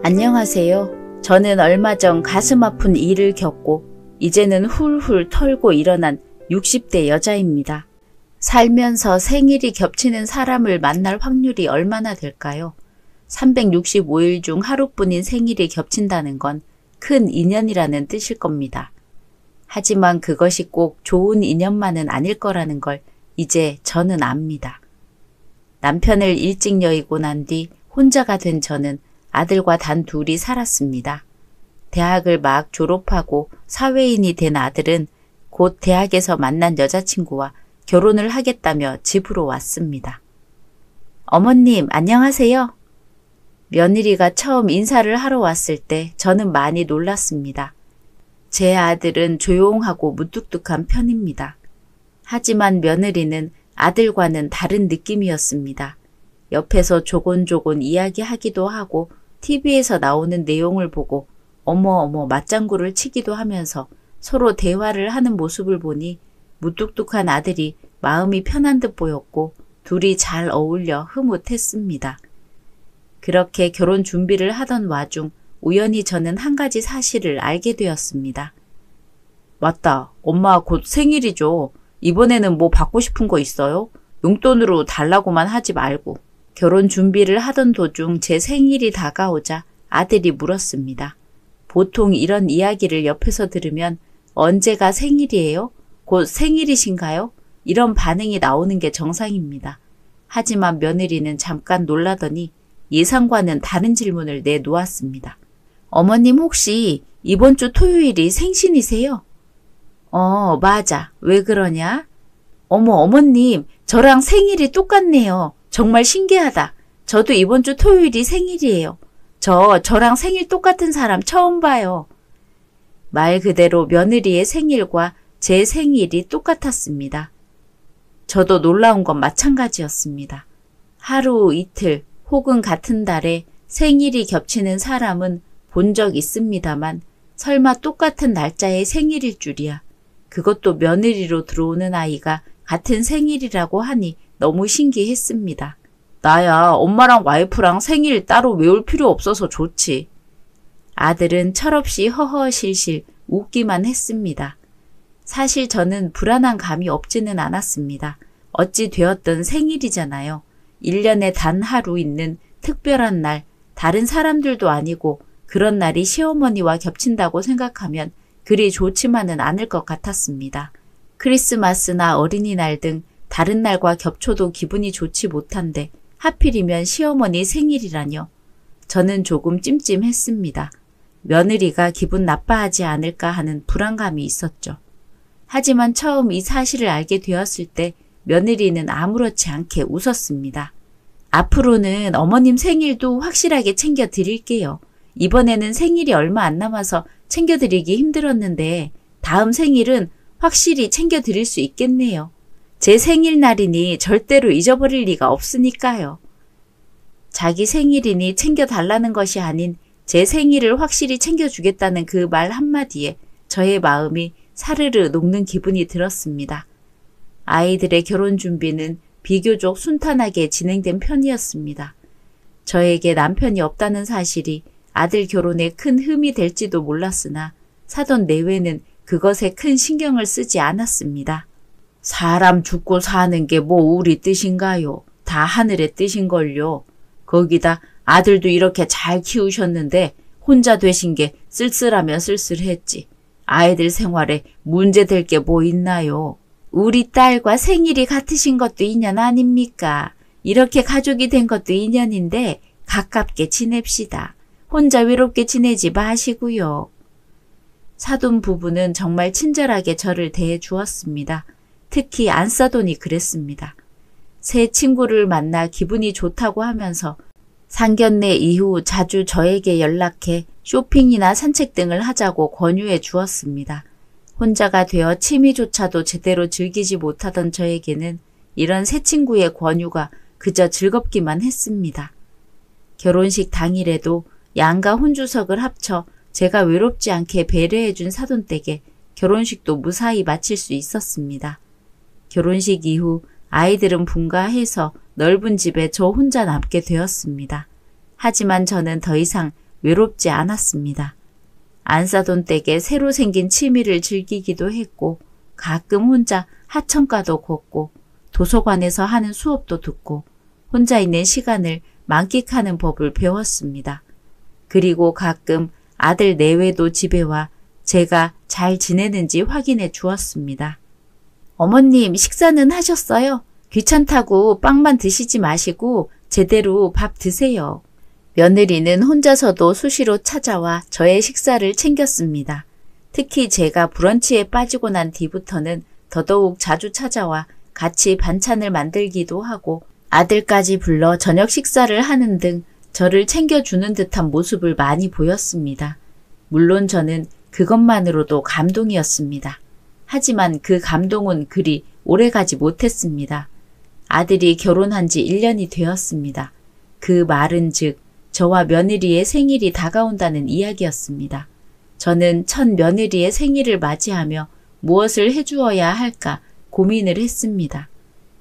안녕하세요. 저는 얼마 전 가슴 아픈 일을 겪고 이제는 훌훌 털고 일어난 60대 여자입니다. 살면서 생일이 겹치는 사람을 만날 확률이 얼마나 될까요? 365일 중 하루뿐인 생일이 겹친다는 건 큰 인연이라는 뜻일 겁니다. 하지만 그것이 꼭 좋은 인연만은 아닐 거라는 걸 이제 저는 압니다. 남편을 일찍 여의고 난 뒤 혼자가 된 저는 아들과 단 둘이 살았습니다. 대학을 막 졸업하고 사회인이 된 아들은 곧 대학에서 만난 여자친구와 결혼을 하겠다며 집으로 왔습니다. 어머님, 안녕하세요. 며느리가 처음 인사를 하러 왔을 때 저는 많이 놀랐습니다. 제 아들은 조용하고 무뚝뚝한 편입니다. 하지만 며느리는 아들과는 다른 느낌이었습니다. 옆에서 조곤조곤 이야기하기도 하고 TV에서 나오는 내용을 보고 어머 맞장구를 치기도 하면서 서로 대화를 하는 모습을 보니 무뚝뚝한 아들이 마음이 편한 듯 보였고 둘이 잘 어울려 흐뭇했습니다. 그렇게 결혼 준비를 하던 와중 우연히 저는 한 가지 사실을 알게 되었습니다. 맞다. 엄마 곧 생일이죠. 이번에는 뭐 받고 싶은 거 있어요? 용돈으로 달라고만 하지 말고. 결혼 준비를 하던 도중 제 생일이 다가오자 아들이 물었습니다. 보통 이런 이야기를 옆에서 들으면 언제가 생일이에요? 곧 생일이신가요? 이런 반응이 나오는 게 정상입니다. 하지만 며느리는 잠깐 놀라더니 예상과는 다른 질문을 내놓았습니다. 어머님 혹시 이번 주 토요일이 생신이세요? 맞아. 왜 그러냐? 어머님, 저랑 생일이 똑같네요. 정말 신기하다. 저도 이번 주 토요일이 생일이에요. 저랑 생일 똑같은 사람 처음 봐요. 말 그대로 며느리의 생일과 제 생일이 똑같았습니다. 저도 놀라운 건 마찬가지였습니다. 하루 이틀 혹은 같은 달에 생일이 겹치는 사람은 본 적 있습니다만 설마 똑같은 날짜의 생일일 줄이야. 그것도 며느리로 들어오는 아이가 같은 생일이라고 하니 너무 신기했습니다. 나야 엄마랑 와이프랑 생일 따로 외울 필요 없어서 좋지. 아들은 철없이 허허실실 웃기만 했습니다. 사실 저는 불안한 감이 없지는 않았습니다. 어찌 되었든 생일이잖아요. 1년에 단 하루 있는 특별한 날, 다른 사람들도 아니고 그런 날이 시어머니와 겹친다고 생각하면 그리 좋지만은 않을 것 같았습니다. 크리스마스나 어린이날 등 다른 날과 겹쳐도 기분이 좋지 못한데 하필이면 시어머니 생일이라뇨. 저는 조금 찜찜했습니다. 며느리가 기분 나빠하지 않을까 하는 불안감이 있었죠. 하지만 처음 이 사실을 알게 되었을 때 며느리는 아무렇지 않게 웃었습니다. 앞으로는 어머님 생일도 확실하게 챙겨드릴게요. 이번에는 생일이 얼마 안 남아서 챙겨드리기 힘들었는데 다음 생일은 확실히 챙겨드릴 수 있겠네요. 제 생일날이니 절대로 잊어버릴 리가 없으니까요. 자기 생일이니 챙겨달라는 것이 아닌 제 생일을 확실히 챙겨주겠다는 그 말 한마디에 저의 마음이 사르르 녹는 기분이 들었습니다. 아이들의 결혼 준비는 비교적 순탄하게 진행된 편이었습니다. 저에게 남편이 없다는 사실이 아들 결혼에 큰 흠이 될지도 몰랐으나 사돈 내외는 그것에 큰 신경을 쓰지 않았습니다. 사람 죽고 사는 게 뭐 우리 뜻인가요? 다 하늘의 뜻인걸요. 거기다 아들도 이렇게 잘 키우셨는데 혼자 되신 게 쓸쓸하면 쓸쓸했지. 아이들 생활에 문제될 게 뭐 있나요? 우리 딸과 생일이 같으신 것도 인연 아닙니까? 이렇게 가족이 된 것도 인연인데 가깝게 지냅시다. 혼자 외롭게 지내지 마시고요. 사돈 부부는 정말 친절하게 저를 대해 주었습니다. 특히 안사돈이 그랬습니다. 새 친구를 만나 기분이 좋다고 하면서 상견례 이후 자주 저에게 연락해 쇼핑이나 산책 등을 하자고 권유해 주었습니다. 혼자가 되어 취미조차도 제대로 즐기지 못하던 저에게는 이런 새 친구의 권유가 그저 즐겁기만 했습니다. 결혼식 당일에도 양가 혼주석을 합쳐 제가 외롭지 않게 배려해준 사돈댁에 결혼식도 무사히 마칠 수 있었습니다. 결혼식 이후 아이들은 분가해서 넓은 집에 저 혼자 남게 되었습니다. 하지만 저는 더 이상 외롭지 않았습니다. 안사돈 댁에 새로 생긴 취미를 즐기기도 했고 가끔 혼자 하천가도 걷고 도서관에서 하는 수업도 듣고 혼자 있는 시간을 만끽하는 법을 배웠습니다. 그리고 가끔 아들 내외도 집에 와 제가 잘 지내는지 확인해 주었습니다. 어머님, 식사는 하셨어요? 귀찮다고 빵만 드시지 마시고 제대로 밥 드세요. 며느리는 혼자서도 수시로 찾아와 저의 식사를 챙겼습니다. 특히 제가 브런치에 빠지고 난 뒤부터는 더더욱 자주 찾아와 같이 반찬을 만들기도 하고 아들까지 불러 저녁 식사를 하는 등 저를 챙겨주는 듯한 모습을 많이 보였습니다. 물론 저는 그것만으로도 감동이었습니다. 하지만 그 감동은 그리 오래가지 못했습니다. 아들이 결혼한 지 1년이 되었습니다. 그 말은 즉 저와 며느리의 생일이 다가온다는 이야기였습니다. 저는 첫 며느리의 생일을 맞이하며 무엇을 해주어야 할까 고민을 했습니다.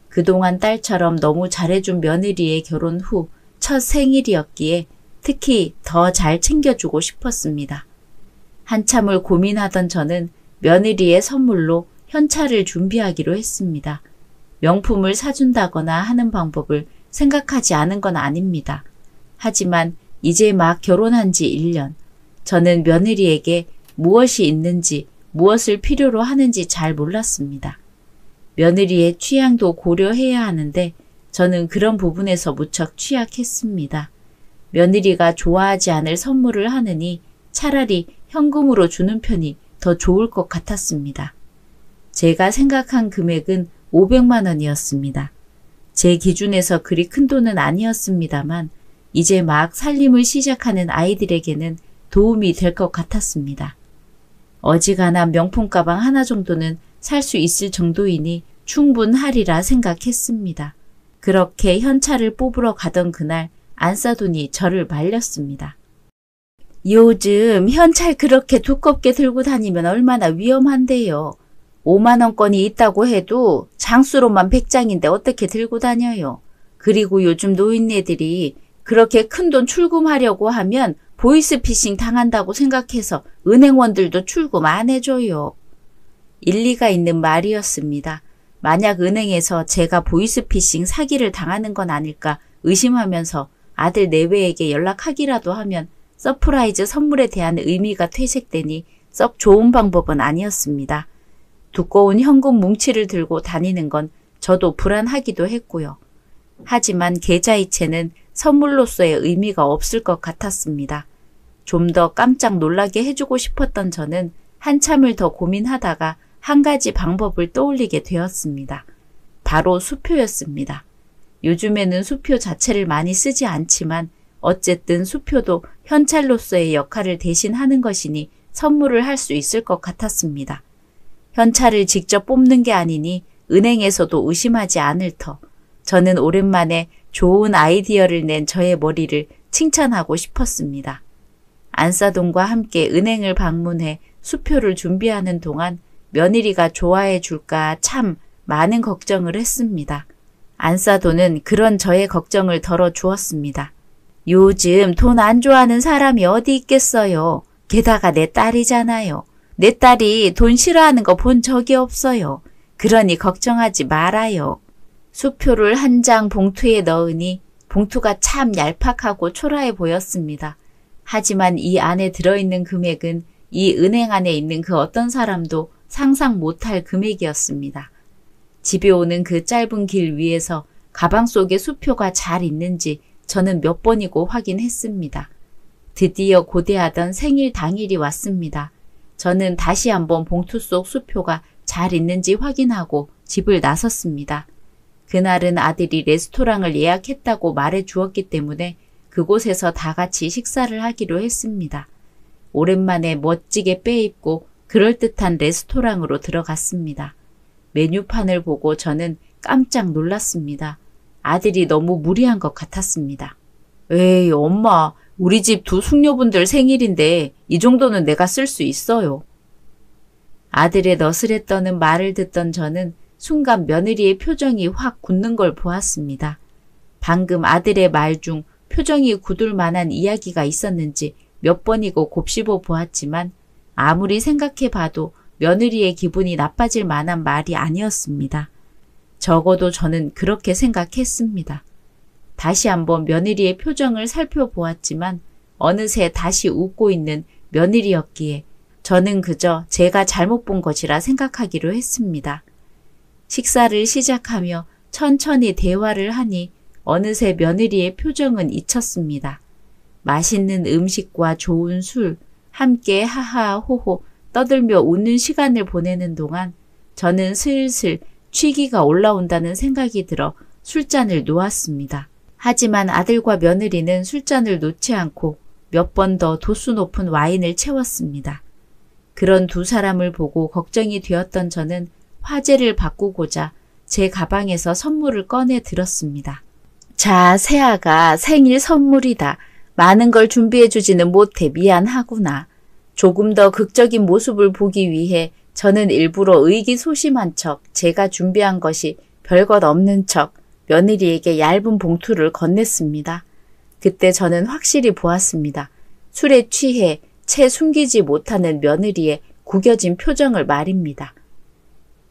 그동안 딸처럼 너무 잘해준 며느리의 결혼 후 첫 생일이었기에 특히 더 잘 챙겨주고 싶었습니다. 한참을 고민하던 저는 며느리의 선물로 현찰을 준비하기로 했습니다. 명품을 사준다거나 하는 방법을 생각하지 않은 건 아닙니다. 하지만 이제 막 결혼한 지 1년, 저는 며느리에게 무엇이 있는지 무엇을 필요로 하는지 잘 몰랐습니다. 며느리의 취향도 고려해야 하는데 저는 그런 부분에서 무척 취약했습니다. 며느리가 좋아하지 않을 선물을 하느니 차라리 현금으로 주는 편이 더 좋을 것 같았습니다. 제가 생각한 금액은 500만 원이었습니다. 제 기준에서 그리 큰 돈은 아니었습니다만 이제 막 살림을 시작하는 아이들에게는 도움이 될 것 같았습니다. 어지간한 명품 가방 하나 정도는 살 수 있을 정도이니 충분하리라 생각했습니다. 그렇게 현찰을 뽑으러 가던 그날 안사돈이 저를 말렸습니다. 요즘 현찰 그렇게 두껍게 들고 다니면 얼마나 위험한데요. 5만 원권이 있다고 해도 장수로만 100장인데 어떻게 들고 다녀요. 그리고 요즘 노인네들이 그렇게 큰 돈 출금하려고 하면 보이스피싱 당한다고 생각해서 은행원들도 출금 안 해줘요. 일리가 있는 말이었습니다. 만약 은행에서 제가 보이스피싱 사기를 당하는 건 아닐까 의심하면서 아들 내외에게 연락하기라도 하면 서프라이즈 선물에 대한 의미가 퇴색되니 썩 좋은 방법은 아니었습니다. 두꺼운 현금 뭉치를 들고 다니는 건 저도 불안하기도 했고요. 하지만 계좌이체는 선물로서의 의미가 없을 것 같았습니다. 좀 더 깜짝 놀라게 해주고 싶었던 저는 한참을 더 고민하다가 한 가지 방법을 떠올리게 되었습니다. 바로 수표였습니다. 요즘에는 수표 자체를 많이 쓰지 않지만 어쨌든 수표도 현찰로서의 역할을 대신하는 것이니 선물을 할 수 있을 것 같았습니다. 현찰을 직접 뽑는 게 아니니 은행에서도 의심하지 않을 터 저는 오랜만에 좋은 아이디어를 낸 저의 머리를 칭찬하고 싶었습니다. 안사돈과 함께 은행을 방문해 수표를 준비하는 동안 며느리가 좋아해 줄까 참 많은 걱정을 했습니다. 안사돈은 그런 저의 걱정을 덜어주었습니다. 요즘 돈 안 좋아하는 사람이 어디 있겠어요. 게다가 내 딸이잖아요. 내 딸이 돈 싫어하는 거 본 적이 없어요. 그러니 걱정하지 말아요. 수표를 한 장 봉투에 넣으니 봉투가 참 얄팍하고 초라해 보였습니다. 하지만 이 안에 들어있는 금액은 이 은행 안에 있는 그 어떤 사람도 상상 못할 금액이었습니다. 집에 오는 그 짧은 길 위에서 가방 속에 수표가 잘 있는지 저는 몇 번이고 확인했습니다. 드디어 고대하던 생일 당일이 왔습니다. 저는 다시 한번 봉투 속 수표가 잘 있는지 확인하고 집을 나섰습니다. 그날은 아들이 레스토랑을 예약했다고 말해 주었기 때문에 그곳에서 다 같이 식사를 하기로 했습니다. 오랜만에 멋지게 빼입고 그럴듯한 레스토랑으로 들어갔습니다. 메뉴판을 보고 저는 깜짝 놀랐습니다. 아들이 너무 무리한 것 같았습니다. 에이, 엄마, 우리 집 두 숙녀분들 생일인데 이 정도는 내가 쓸 수 있어요. 아들의 너스레 떠는 말을 듣던 저는 순간 며느리의 표정이 확 굳는 걸 보았습니다. 방금 아들의 말 중 표정이 굳을 만한 이야기가 있었는지 몇 번이고 곱씹어 보았지만 아무리 생각해 봐도 며느리의 기분이 나빠질 만한 말이 아니었습니다. 적어도 저는 그렇게 생각했습니다. 다시 한번 며느리의 표정을 살펴보았지만 어느새 다시 웃고 있는 며느리였기에 저는 그저 제가 잘못 본 것이라 생각하기로 했습니다. 식사를 시작하며 천천히 대화를 하니 어느새 며느리의 표정은 잊혔습니다. 맛있는 음식과 좋은 술, 함께 하하호호 떠들며 웃는 시간을 보내는 동안 저는 슬슬 취기가 올라온다는 생각이 들어 술잔을 놓았습니다. 하지만 아들과 며느리는 술잔을 놓지 않고 몇 번 더 도수 높은 와인을 채웠습니다. 그런 두 사람을 보고 걱정이 되었던 저는 화제를 바꾸고자 제 가방에서 선물을 꺼내 들었습니다. 자, 새아가 생일 선물이다. 많은 걸 준비해주지는 못해 미안하구나. 조금 더 극적인 모습을 보기 위해 저는 일부러 의기소심한 척 제가 준비한 것이 별것 없는 척 며느리에게 얇은 봉투를 건넸습니다. 그때 저는 확실히 보았습니다. 술에 취해 채 숨기지 못하는 며느리의 구겨진 표정을 말입니다.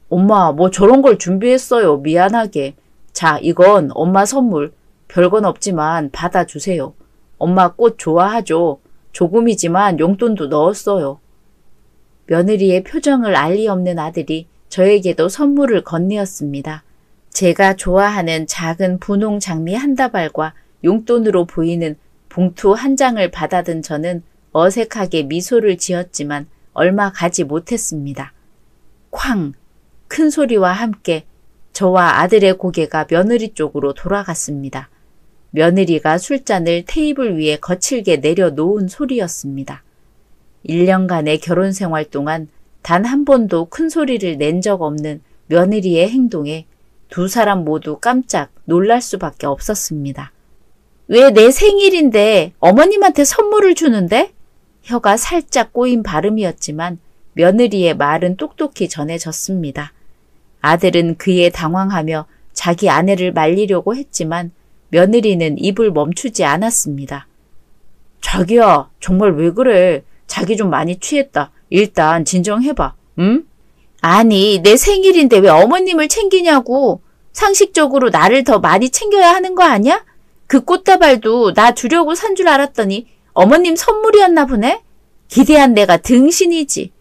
엄마, 뭐 저런 걸 준비했어요. 미안하게. 자, 이건 엄마 선물. 별건 없지만 받아주세요. 엄마 꽃 좋아하죠. 조금이지만 용돈도 넣었어요. 며느리의 표정을 알 리 없는 아들이 저에게도 선물을 건네었습니다. 제가 좋아하는 작은 분홍 장미 한 다발과 용돈으로 보이는 봉투 한 장을 받아든 저는 어색하게 미소를 지었지만 얼마 가지 못했습니다. 쾅! 큰 소리와 함께 저와 아들의 고개가 며느리 쪽으로 돌아갔습니다. 며느리가 술잔을 테이블 위에 거칠게 내려놓은 소리였습니다. 1년간의 결혼 생활 동안 단 한 번도 큰 소리를 낸 적 없는 며느리의 행동에 두 사람 모두 깜짝 놀랄 수밖에 없었습니다. 왜 내 생일인데 어머님한테 선물을 주는데? 혀가 살짝 꼬인 발음이었지만 며느리의 말은 똑똑히 전해졌습니다. 아들은 그에 당황하며 자기 아내를 말리려고 했지만 며느리는 입을 멈추지 않았습니다. 자기야, 정말 왜 그래? 자기 좀 많이 취했다. 일단 진정해봐. 응? 아니, 내 생일인데 왜 어머님을 챙기냐고. 상식적으로 나를 더 많이 챙겨야 하는 거 아니야? 그 꽃다발도 나 주려고 산 줄 알았더니 어머님 선물이었나 보네? 기대한 내가 등신이지.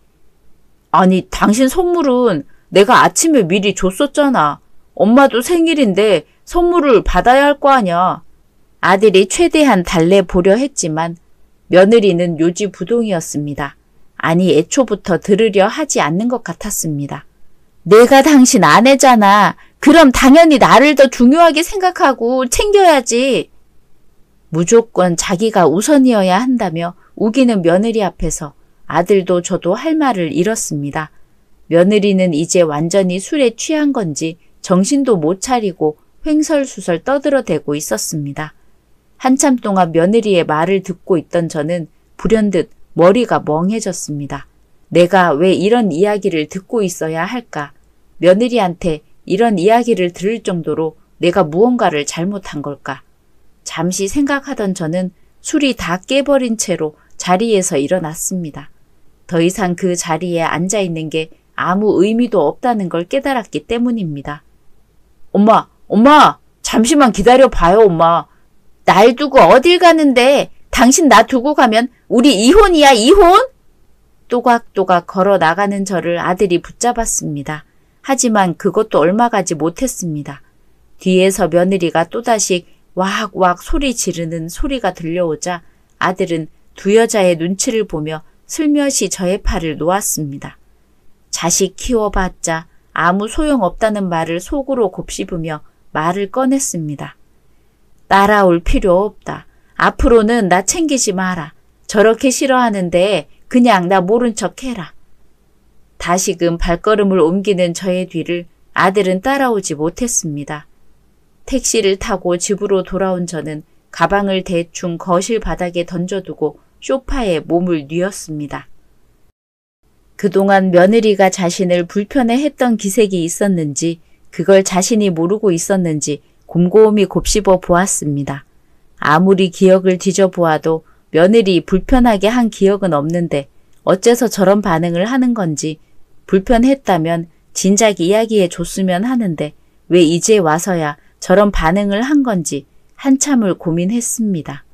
아니, 당신 선물은 내가 아침에 미리 줬었잖아. 엄마도 생일인데 선물을 받아야 할 거 아니야. 아들이 최대한 달래보려 했지만 며느리는 요지부동이었습니다. 아니, 애초부터 들으려 하지 않는 것 같았습니다. 내가 당신 아내잖아. 그럼 당연히 나를 더 중요하게 생각하고 챙겨야지. 무조건 자기가 우선이어야 한다며 우기는 며느리 앞에서 아들도 저도 할 말을 잃었습니다. 며느리는 이제 완전히 술에 취한 건지 정신도 못 차리고 횡설수설 떠들어대고 있었습니다. 한참 동안 며느리의 말을 듣고 있던 저는 불현듯 머리가 멍해졌습니다. 내가 왜 이런 이야기를 듣고 있어야 할까? 며느리한테 이런 이야기를 들을 정도로 내가 무언가를 잘못한 걸까? 잠시 생각하던 저는 술이 다 깨버린 채로 자리에서 일어났습니다. 더 이상 그 자리에 앉아있는 게 아무 의미도 없다는 걸 깨달았기 때문입니다. 엄마, 잠시만 기다려봐요, 엄마. 날 두고 어딜 가는데 당신 나 두고 가면 우리 이혼이야, 이혼? 또각또각 걸어 나가는 저를 아들이 붙잡았습니다. 하지만 그것도 얼마 가지 못했습니다. 뒤에서 며느리가 또다시 와악와악 소리 지르는 소리가 들려오자 아들은 두 여자의 눈치를 보며 슬며시 저의 팔을 놓았습니다. 자식 키워봤자 아무 소용없다는 말을 속으로 곱씹으며 말을 꺼냈습니다. 따라올 필요 없다. 앞으로는 나 챙기지 마라. 저렇게 싫어하는데 그냥 나 모른 척 해라. 다시금 발걸음을 옮기는 저의 뒤를 아들은 따라오지 못했습니다. 택시를 타고 집으로 돌아온 저는 가방을 대충 거실 바닥에 던져두고 소파에 몸을 뉘었습니다. 그동안 며느리가 자신을 불편해했던 기색이 있었는지 그걸 자신이 모르고 있었는지 곰곰이 곱씹어 보았습니다. 아무리 기억을 뒤져보아도 며느리 불편하게 한 기억은 없는데 어째서 저런 반응을 하는 건지 불편했다면 진작 이야기해 줬으면 하는데 왜 이제 와서야 저런 반응을 한 건지 한참을 고민했습니다.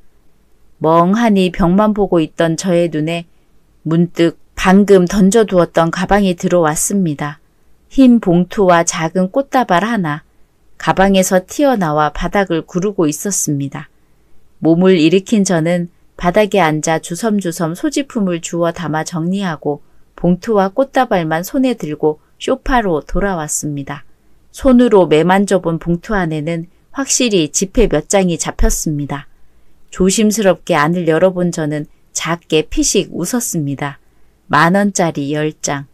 멍하니 벽만 보고 있던 저의 눈에 문득 방금 던져두었던 가방이 들어왔습니다. 흰 봉투와 작은 꽃다발 하나, 가방에서 튀어나와 바닥을 구르고 있었습니다. 몸을 일으킨 저는 바닥에 앉아 주섬주섬 소지품을 주워 담아 정리하고 봉투와 꽃다발만 손에 들고 소파로 돌아왔습니다. 손으로 매만져본 봉투 안에는 확실히 지폐 몇 장이 잡혔습니다. 조심스럽게 안을 열어본 저는 작게 피식 웃었습니다. 10,000원짜리 10장.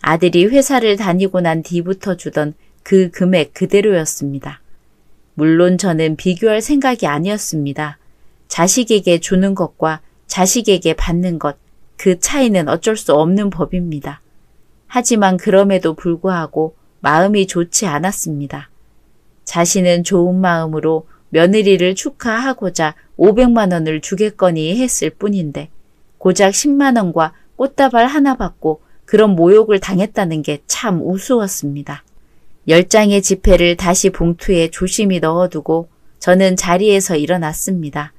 아들이 회사를 다니고 난 뒤부터 주던 그 금액 그대로였습니다. 물론 저는 비교할 생각이 아니었습니다. 자식에게 주는 것과 자식에게 받는 것, 그 차이는 어쩔 수 없는 법입니다. 하지만 그럼에도 불구하고 마음이 좋지 않았습니다. 자신은 좋은 마음으로 며느리를 축하하고자 500만 원을 주겠거니 했을 뿐인데 고작 10만 원과 꽃다발 하나 받고 그런 모욕을 당했다는 게 참 우스웠습니다. 10장의 지폐를 다시 봉투에 조심히 넣어두고 저는 자리에서 일어났습니다.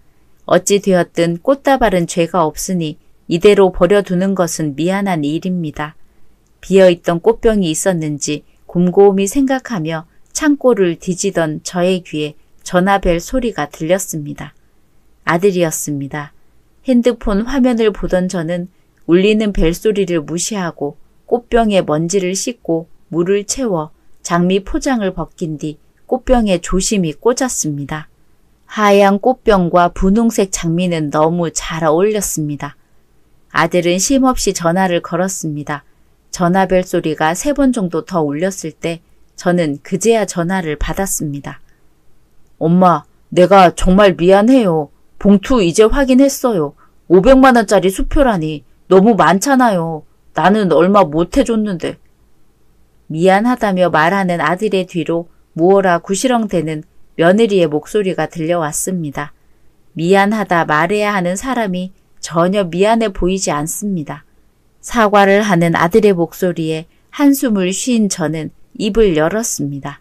어찌 되었든 꽃다발은 죄가 없으니 이대로 버려두는 것은 미안한 일입니다. 비어있던 꽃병이 있었는지 곰곰이 생각하며 창고를 뒤지던 저의 귀에 전화벨 소리가 들렸습니다. 아들이었습니다. 핸드폰 화면을 보던 저는 울리는 벨소리를 무시하고 꽃병에 먼지를 씻고 물을 채워 장미 포장을 벗긴 뒤 꽃병에 조심히 꽂았습니다. 하얀 꽃병과 분홍색 장미는 너무 잘 어울렸습니다. 아들은 쉼없이 전화를 걸었습니다. 전화벨 소리가 3번 정도 더 울렸을 때 저는 그제야 전화를 받았습니다. 엄마, 내가 정말 미안해요. 봉투 이제 확인했어요. 500만 원짜리 수표라니 너무 많잖아요. 나는 얼마 못 해줬는데. 미안하다며 말하는 아들의 뒤로 무어라 구시렁대는 며느리의 목소리가 들려왔습니다. 미안하다 말해야 하는 사람이 전혀 미안해 보이지 않습니다. 사과를 하는 아들의 목소리에 한숨을 쉰 저는 입을 열었습니다.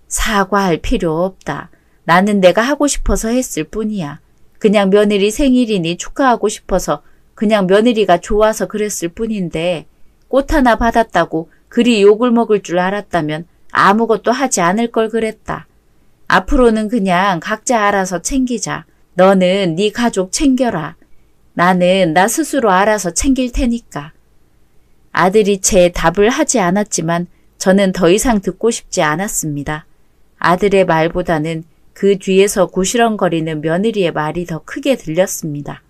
사과할 필요 없다. 나는 내가 하고 싶어서 했을 뿐이야. 그냥 며느리 생일이니 축하하고 싶어서 그냥 며느리가 좋아서 그랬을 뿐인데 꽃 하나 받았다고 그리 욕을 먹을 줄 알았다면 아무것도 하지 않을 걸 그랬다. 앞으로는 그냥 각자 알아서 챙기자. 너는 네 가족 챙겨라. 나는 나 스스로 알아서 챙길 테니까. 아들이 제 답을 하지 않았지만 저는 더 이상 듣고 싶지 않았습니다. 아들의 말보다는 그 뒤에서 구시렁거리는 며느리의 말이 더 크게 들렸습니다.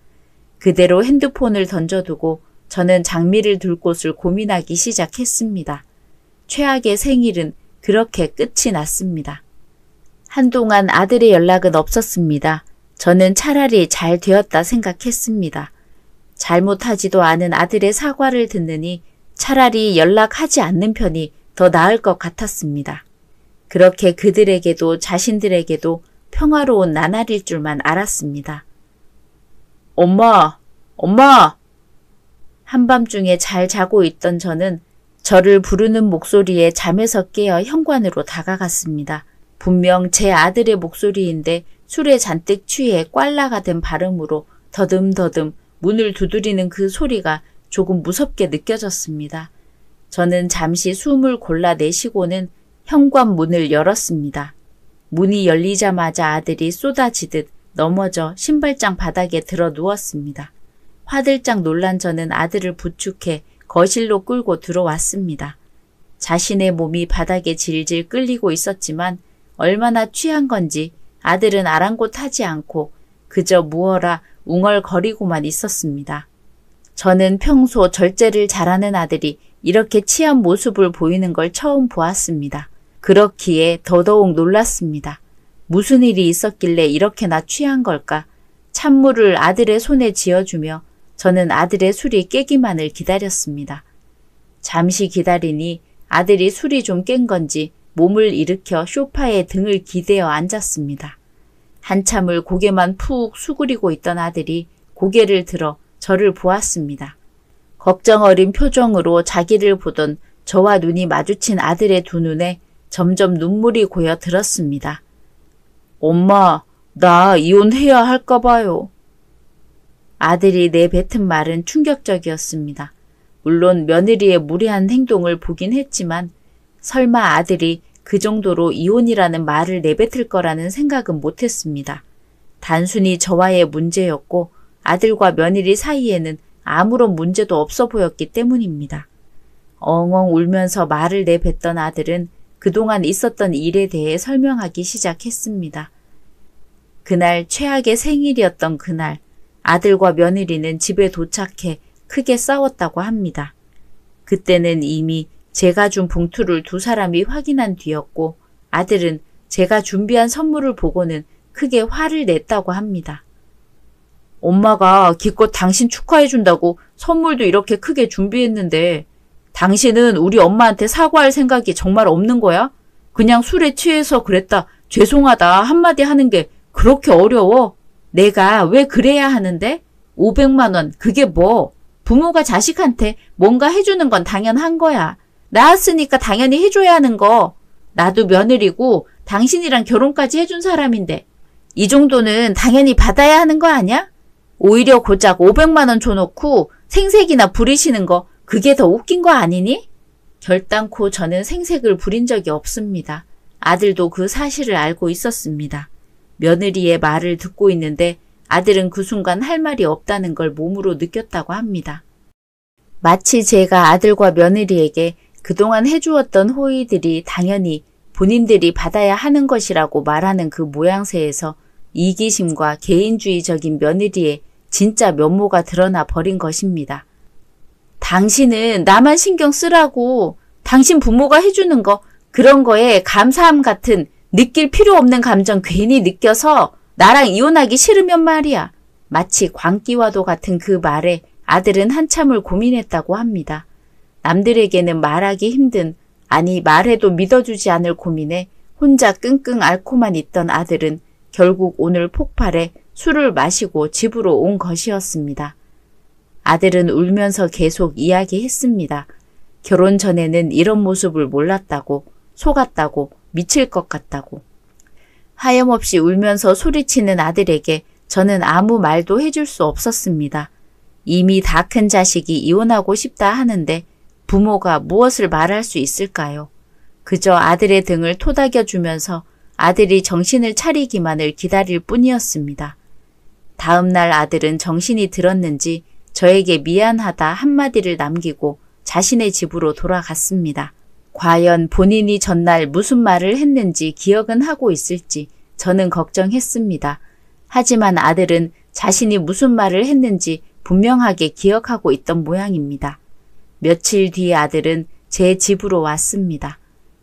그대로 핸드폰을 던져두고 저는 장미를 둘 곳을 고민하기 시작했습니다. 최악의 생일은 그렇게 끝이 났습니다. 한동안 아들의 연락은 없었습니다. 저는 차라리 잘 되었다 생각했습니다. 잘못하지도 않은 아들의 사과를 듣느니 차라리 연락하지 않는 편이 더 나을 것 같았습니다. 그렇게 그들에게도 자신들에게도 평화로운 나날일 줄만 알았습니다. 엄마! 엄마! 한밤중에 잘 자고 있던 저는 저를 부르는 목소리에 잠에서 깨어 현관으로 다가갔습니다. 분명 제 아들의 목소리인데 술에 잔뜩 취해 꽐라가 된 발음으로 더듬더듬 문을 두드리는 그 소리가 조금 무섭게 느껴졌습니다. 저는 잠시 숨을 골라내쉬고는 현관 문을 열었습니다. 문이 열리자마자 아들이 쏟아지듯 넘어져 신발장 바닥에 들어 누웠습니다. 화들짝 놀란 저는 아들을 부축해 거실로 끌고 들어왔습니다. 자신의 몸이 바닥에 질질 끌리고 있었지만 얼마나 취한 건지 아들은 아랑곳하지 않고 그저 무어라 웅얼거리고만 있었습니다. 저는 평소 절제를 잘하는 아들이 이렇게 취한 모습을 보이는 걸 처음 보았습니다. 그렇기에 더더욱 놀랐습니다. 무슨 일이 있었길래 이렇게나 취한 걸까? 찬물을 아들의 손에 쥐어주며 저는 아들의 술이 깨기만을 기다렸습니다. 잠시 기다리니 아들이 술이 좀 깬 건지 몸을 일으켜 소파에 등을 기대어 앉았습니다. 한참을 고개만 푹 수그리고 있던 아들이 고개를 들어 저를 보았습니다. 걱정 어린 표정으로 자기를 보던 저와 눈이 마주친 아들의 두 눈에 점점 눈물이 고여 들었습니다. 엄마, 나 이혼해야 할까 봐요. 아들이 내뱉은 말은 충격적이었습니다. 물론 며느리의 무례한 행동을 보긴 했지만 설마 아들이 그 정도로 이혼이라는 말을 내뱉을 거라는 생각은 못했습니다. 단순히 저와의 문제였고 아들과 며느리 사이에는 아무런 문제도 없어 보였기 때문입니다. 엉엉 울면서 말을 내뱉던 아들은 그동안 있었던 일에 대해 설명하기 시작했습니다. 그날 최악의 생일이었던 그날 아들과 며느리는 집에 도착해 크게 싸웠다고 합니다. 그때는 이미 제가 준 봉투를 두 사람이 확인한 뒤였고 아들은 제가 준비한 선물을 보고는 크게 화를 냈다고 합니다. 엄마가 기껏 당신 축하해준다고 선물도 이렇게 크게 준비했는데 당신은 우리 엄마한테 사과할 생각이 정말 없는 거야? 그냥 술에 취해서 그랬다. 죄송하다 한마디 하는 게 그렇게 어려워? 내가 왜 그래야 하는데? 500만 원 그게 뭐? 부모가 자식한테 뭔가 해주는 건 당연한 거야. 낳았으니까 당연히 해줘야 하는 거. 나도 며느리고 당신이랑 결혼까지 해준 사람인데 이 정도는 당연히 받아야 하는 거 아니야? 오히려 고작 500만 원 줘놓고 생색이나 부리시는 거 그게 더 웃긴 거 아니니? 결단코 저는 생색을 부린 적이 없습니다. 아들도 그 사실을 알고 있었습니다. 며느리의 말을 듣고 있는데 아들은 그 순간 할 말이 없다는 걸 몸으로 느꼈다고 합니다. 마치 제가 아들과 며느리에게 그동안 해주었던 호의들이 당연히 본인들이 받아야 하는 것이라고 말하는 그 모양새에서 이기심과 개인주의적인 며느리의 진짜 면모가 드러나 버린 것입니다. 당신은 나만 신경 쓰라고 당신 부모가 해주는 거 그런 거에 감사함 같은 느낄 필요 없는 감정 괜히 느껴서 나랑 이혼하기 싫으면 말이야. 마치 광기와도 같은 그 말에 아들은 한참을 고민했다고 합니다. 남들에게는 말하기 힘든 아니 말해도 믿어주지 않을 고민에 혼자 끙끙 앓고만 있던 아들은 결국 오늘 폭발해 술을 마시고 집으로 온 것이었습니다. 아들은 울면서 계속 이야기했습니다. 결혼 전에는 이런 모습을 몰랐다고, 속았다고, 미칠 것 같다고. 하염없이 울면서 소리치는 아들에게 저는 아무 말도 해줄 수 없었습니다. 이미 다 큰 자식이 이혼하고 싶다 하는데 부모가 무엇을 말할 수 있을까요? 그저 아들의 등을 토닥여주면서 아들이 정신을 차리기만을 기다릴 뿐이었습니다. 다음 날 아들은 정신이 들었는지 저에게 미안하다 한마디를 남기고 자신의 집으로 돌아갔습니다. 과연 본인이 전날 무슨 말을 했는지 기억은 하고 있을지 저는 걱정했습니다. 하지만 아들은 자신이 무슨 말을 했는지 분명하게 기억하고 있던 모양입니다. 며칠 뒤에 아들은 제 집으로 왔습니다.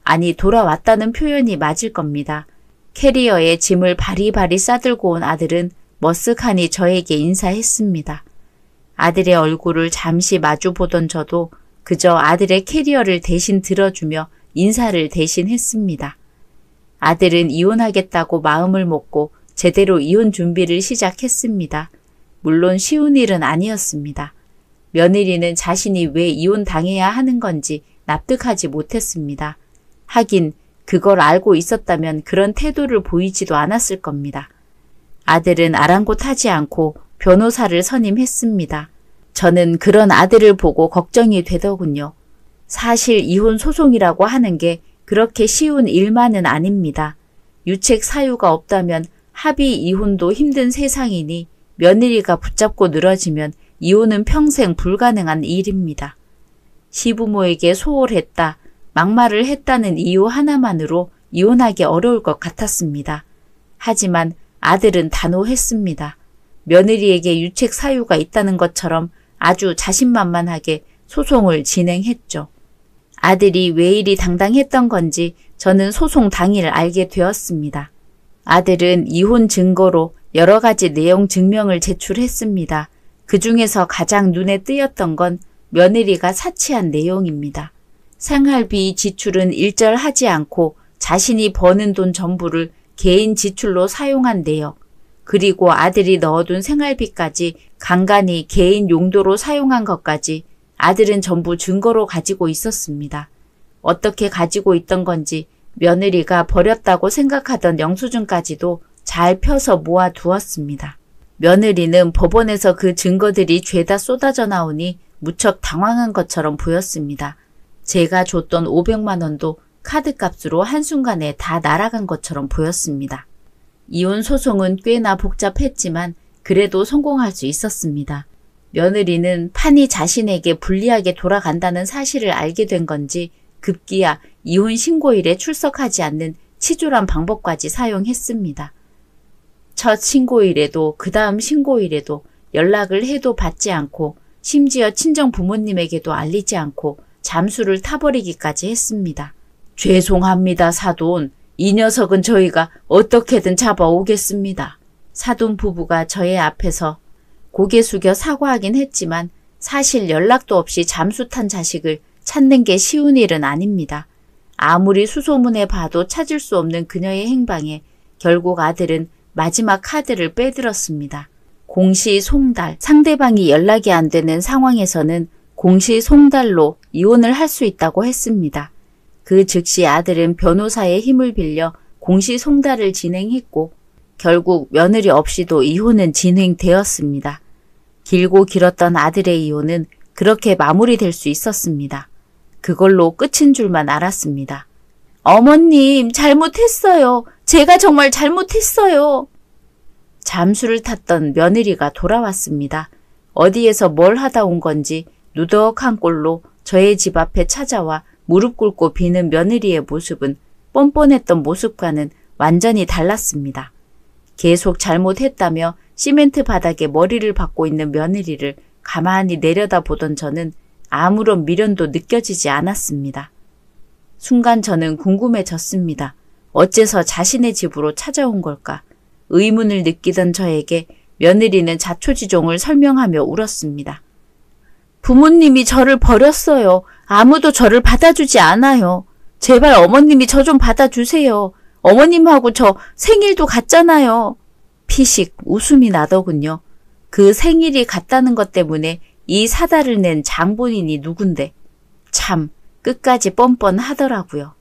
아니 돌아왔다는 표현이 맞을 겁니다. 캐리어에 짐을 바리바리 싸들고 온 아들은 머쓱하니 저에게 인사했습니다. 아들의 얼굴을 잠시 마주보던 저도 그저 아들의 캐리어를 대신 들어주며 인사를 대신 했습니다. 아들은 이혼하겠다고 마음을 먹고 제대로 이혼 준비를 시작했습니다. 물론 쉬운 일은 아니었습니다. 며느리는 자신이 왜 이혼당해야 하는 건지 납득하지 못했습니다. 하긴 그걸 알고 있었다면 그런 태도를 보이지도 않았을 겁니다. 아들은 아랑곳하지 않고 변호사를 선임했습니다. 저는 그런 아들을 보고 걱정이 되더군요. 사실 이혼 소송이라고 하는 게 그렇게 쉬운 일만은 아닙니다. 유책 사유가 없다면 합의 이혼도 힘든 세상이니 며느리가 붙잡고 늘어지면 이혼은 평생 불가능한 일입니다. 시부모에게 소홀했다, 막말을 했다는 이유 하나만으로 이혼하기 어려울 것 같았습니다. 하지만 아들은 단호했습니다. 며느리에게 유책 사유가 있다는 것처럼 아주 자신만만하게 소송을 진행했죠. 아들이 왜 이리 당당했던 건지 저는 소송 당일 알게 되었습니다. 아들은 이혼 증거로 여러 가지 내용 증명을 제출했습니다. 그 중에서 가장 눈에 띄었던 건 며느리가 사치한 내용입니다. 생활비 지출은 일절하지 않고 자신이 버는 돈 전부를 개인 지출로 사용한 내역, 그리고 아들이 넣어둔 생활비까지 간간히 개인 용도로 사용한 것까지 아들은 전부 증거로 가지고 있었습니다. 어떻게 가지고 있던 건지 며느리가 버렸다고 생각하던 영수증까지도 잘 펴서 모아두었습니다. 며느리는 법원에서 그 증거들이 죄다 쏟아져 나오니 무척 당황한 것처럼 보였습니다. 제가 줬던 500만 원도 카드값으로 한순간에 다 날아간 것처럼 보였습니다. 이혼 소송은 꽤나 복잡했지만 그래도 성공할 수 있었습니다. 며느리는 판이 자신에게 불리하게 돌아간다는 사실을 알게 된 건지 급기야 이혼 신고일에 출석하지 않는 치졸한 방법까지 사용했습니다. 첫 신고일에도 그 다음 신고일에도 연락을 해도 받지 않고 심지어 친정 부모님에게도 알리지 않고 잠수를 타버리기까지 했습니다. 죄송합니다, 사돈. 이 녀석은 저희가 어떻게든 잡아오겠습니다. 사돈 부부가 저의 앞에서 고개 숙여 사과하긴 했지만 사실 연락도 없이 잠수 탄 자식을 찾는 게 쉬운 일은 아닙니다. 아무리 수소문해 봐도 찾을 수 없는 그녀의 행방에 결국 아들은 마지막 카드를 빼들었습니다. 공시송달, 상대방이 연락이 안 되는 상황에서는 공시송달로 이혼을 할 수 있다고 했습니다. 그 즉시 아들은 변호사의 힘을 빌려 공시송달을 진행했고 결국 며느리 없이도 이혼은 진행되었습니다. 길고 길었던 아들의 이혼은 그렇게 마무리될 수 있었습니다. 그걸로 끝인 줄만 알았습니다. 어머님, 잘못했어요. 제가 정말 잘못했어요. 잠수를 탔던 며느리가 돌아왔습니다. 어디에서 뭘 하다 온 건지 누덕한 꼴로 저의 집 앞에 찾아와 무릎 꿇고 비는 며느리의 모습은 뻔뻔했던 모습과는 완전히 달랐습니다. 계속 잘못했다며 시멘트 바닥에 머리를 박고 있는 며느리를 가만히 내려다보던 저는 아무런 미련도 느껴지지 않았습니다. 순간 저는 궁금해졌습니다. 어째서 자신의 집으로 찾아온 걸까? 의문을 느끼던 저에게 며느리는 자초지종을 설명하며 울었습니다. 부모님이 저를 버렸어요. 아무도 저를 받아주지 않아요. 제발 어머님이 저 좀 받아주세요. 어머님하고 저 생일도 같잖아요. 피식 웃음이 나더군요. 그 생일이 같다는 것 때문에 이 사달을 낸 장본인이 누군데. 참 끝까지 뻔뻔하더라고요.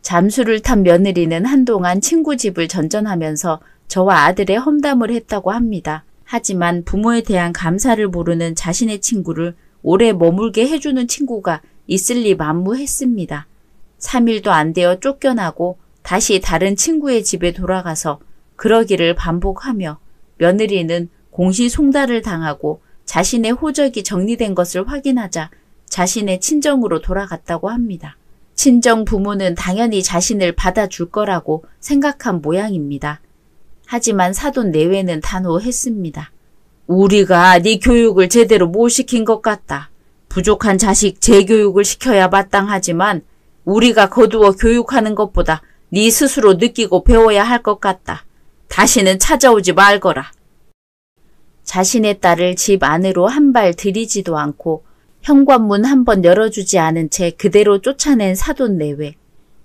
잠수를 탄 며느리는 한동안 친구 집을 전전하면서 저와 아들의 험담을 했다고 합니다. 하지만 부모에 대한 감사를 모르는 자신의 친구를 오래 머물게 해주는 친구가 있을 리 만무했습니다. 3일도 안 되어 쫓겨나고 다시 다른 친구의 집에 돌아가서 그러기를 반복하며 며느리는 공시송달을 당하고 자신의 호적이 정리된 것을 확인하자 자신의 친정으로 돌아갔다고 합니다. 친정 부모는 당연히 자신을 받아줄 거라고 생각한 모양입니다. 하지만 사돈 내외는 단호했습니다. 우리가 네 교육을 제대로 못 시킨 것 같다. 부족한 자식 재교육을 시켜야 마땅하지만 우리가 거두어 교육하는 것보다 네 스스로 느끼고 배워야 할 것 같다. 다시는 찾아오지 말거라. 자신의 딸을 집 안으로 한 발 들이지도 않고 현관문 한 번 열어주지 않은 채 그대로 쫓아낸 사돈 내외.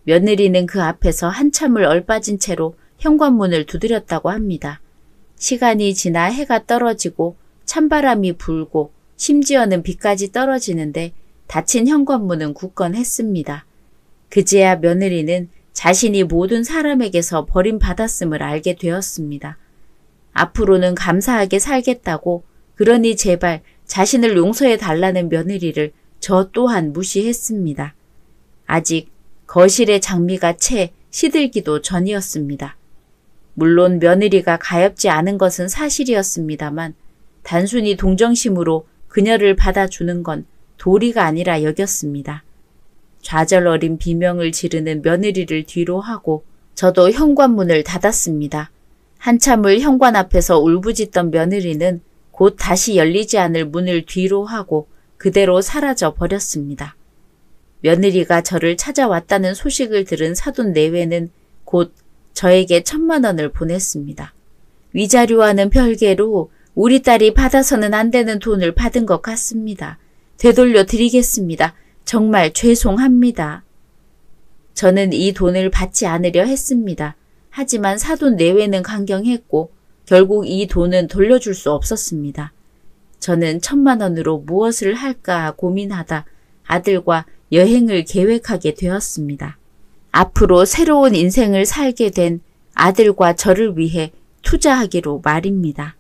며느리는 그 앞에서 한참을 얼빠진 채로 현관문을 두드렸다고 합니다. 시간이 지나 해가 떨어지고 찬바람이 불고 심지어는 비까지 떨어지는데 닫힌 현관문은 굳건했습니다. 그제야 며느리는 자신이 모든 사람에게서 버림받았음을 알게 되었습니다. 앞으로는 감사하게 살겠다고 그러니 제발 자신을 용서해 달라는 며느리를 저 또한 무시했습니다. 아직 거실의 장미가 채 시들기도 전이었습니다. 물론 며느리가 가엾지 않은 것은 사실이었습니다만 단순히 동정심으로 그녀를 받아주는 건 도리가 아니라 여겼습니다. 좌절어린 비명을 지르는 며느리를 뒤로 하고 저도 현관문을 닫았습니다. 한참을 현관 앞에서 울부짖던 며느리는 곧 다시 열리지 않을 문을 뒤로 하고 그대로 사라져 버렸습니다. 며느리가 저를 찾아왔다는 소식을 들은 사돈 내외는 곧 저에게 1,000만 원을 보냈습니다. 위자료와는 별개로 우리 딸이 받아서는 안 되는 돈을 받은 것 같습니다. 되돌려 드리겠습니다. 정말 죄송합니다. 저는 이 돈을 받지 않으려 했습니다. 하지만 사돈 내외는 강경했고 결국 이 돈은 돌려줄 수 없었습니다. 저는 1,000만 원으로 무엇을 할까 고민하다 아들과 여행을 계획하게 되었습니다. 앞으로 새로운 인생을 살게 된 아들과 저를 위해 투자하기로 말입니다.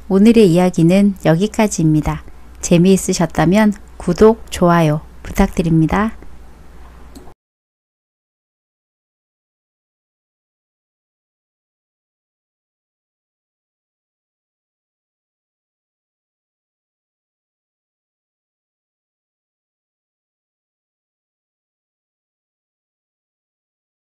오늘의 이야기는 여기까지입니다. 재미있으셨다면 구독, 좋아요 부탁드립니다.